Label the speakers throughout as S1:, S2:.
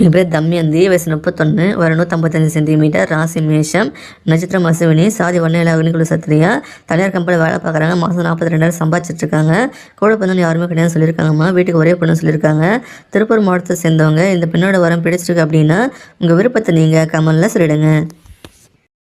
S1: என் பேர் தம்யந்தி, வயசு 31, ஒரு 155 சென்டிமீட்டர், ராசி மேஷம், நட்சத்திரம் அசுவினி, சாதி வன்னியில் அக்னிகுல சத்திரியா, தனியார் கம்பெனியில் வேலை பார்க்குறாங்க. மாதம் 42,000 சம்பாதிச்சிட்டு இருக்காங்க. கூட பிறந்தவங்க யாருமே கிடையாது சொல்லியிருக்காங்கம்மா. வீட்டுக்கு ஒரே பொண்ணு சொல்லியிருக்காங்க. திருப்பூர் மாவட்டத்தை சேர்ந்தவங்க. இந்த பெண்ணோட வரம் பிடிச்சிருக்கு அப்படின்னா உங்கள் விருப்பத்தை நீங்கள் கமெண்ட்டில் சொல்லிடுங்க.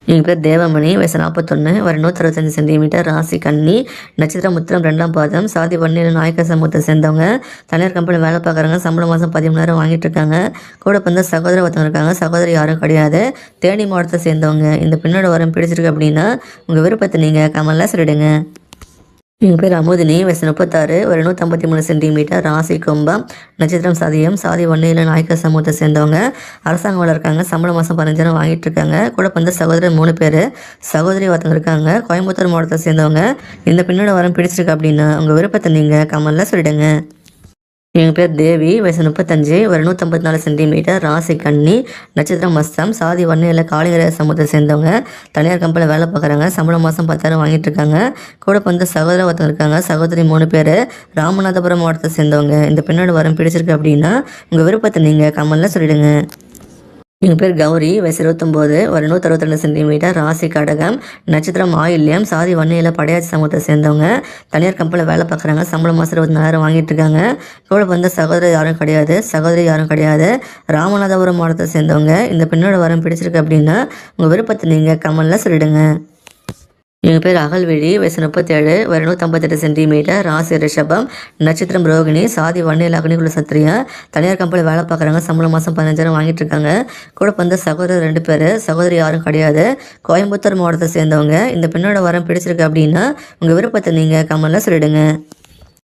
S1: எங்கள் பேர் தேவமணி, வயசு 41, ஒரு 165 சென்டிமீட்டர், ராசி கன்னி, நட்சத்திரம் உத்திரம் 2ஆம் பாதம், சாதி வன்னியில் நாயக்க சமூகத்தை சேர்ந்தவங்க. தனியார் கம்பெனி வேலை பார்க்குறாங்க. சம்பளம் மாதம் 13,000 வாங்கிட்டு இருக்காங்க. கூட பிறந்த சகோதர ஒருத்தவங்க இருக்காங்க. சகோதரி யாரும் கிடையாது. தேனி மாவட்டத்தை சேர்ந்தவங்க. இந்த பெண்ணோட வரம் பிடிச்சிருக்கு அப்படின்னா உங்கள் விருப்பத்தை நீங்கள் கமெண்ட்டில் சொல்லிடுங்க. எங்கள் பேர் அமுதினி, வயசு 36, ஒரு 153 சென்டிமீட்டர், ராசி கும்பம், நட்சத்திரம் சதயம், சாதி வன்னியில் நாயக்க சமூகத்தை சேர்ந்தவங்க. அரசாங்க வேலை இருக்காங்க. சம்பளம் மாதம் 15,000 வாங்கிட்டு இருக்காங்க. கூட பிறந்த சகோதரர் 3 பேர், சகோதரி ஒருத்தவங்க இருக்காங்க. கோயம்புத்தூர் மாவட்டத்தை சேர்ந்தவங்க. இந்த பெண்ணோட வரம் பிடிச்சிருக்கு அப்படின்னா உங்கள் விருப்பத்தை நீங்கள் கமெண்ட்டில் சொல்லிடுங்க. எங்கள் பேர் தேவி, வயசு 35, ஒரு 154 சென்டிமீட்டர், ராசி கன்னி, நட்சத்திரம் மஸ்தம், சாதி வன்னியில் காளிங்கர சமூகத்தை சேர்ந்தவங்க. தனியார் கம்பெனியில் வேலை பார்க்குறாங்க. சம்பளம் மாதம் 10,000 வாங்கிட்டு இருக்காங்க. கூட பிறந்த சகோதர ஒருத்தவங்க இருக்காங்க. சகோதரி 3 பேர், ராமநாதபுரம் மாவட்டத்தை சேர்ந்தவங்க. இந்த பெண்ணோட வரம் பிடிச்சிருக்கு அப்படின்னா உங்கள் விருப்பத்தை நீங்கள் கமெண்ட்டில் சொல்லிடுங்க. எங்கள் பேர் கௌரி, வயசு 29, ஒரு 162 சென்டிமீட்டர், ராசி கடகம், நட்சத்திரம் ஆயில்யம், சாதி வன்னியில் படையாச்சி சமூகத்தை சேர்ந்தவங்க. தனியார் கம்பெனியில் வேலை பார்க்குறாங்க. சம்பளம் மாதம் 24,000 வாங்கிட்டு இருக்காங்க. கூட வந்த சகோதரி யாரும் கிடையாது. ராமநாதபுரம் மாவட்டத்தை சேர்ந்தவங்க. இந்த பெண்ணோட வரம் பிடிச்சிருக்கு அப்படின்னா உங்கள் விருப்பத்தை நீங்கள் கமெண்ட்டில் சொல்லிடுங்க. எங்கள் பேர் அகல்விழி, வயசு 37, ஒரு 158 சென்டிமீட்டர், ராசி ரிஷபம், நட்சத்திரம் ரோகிணி, சாதி வன்னியில் அக்னிகுல சத்திரியா, தனியார் கம்பெனியில் வேலை பார்க்குறாங்க. சம்பளம் மாதம் 15,000 வாங்கிட்டு இருக்காங்க. கூட பிறந்த சகோதரர் 2 பேர், சகோதரி யாரும் கிடையாது. கோயம்புத்தூர் மாவட்டத்தை சேர்ந்தவங்க. இந்த பெண்ணோட வரம் பிடிச்சிருக்கு அப்படின்னா உங்கள் விருப்பத்தை நீங்கள் கமெண்ட்டில் சொல்லிடுங்க.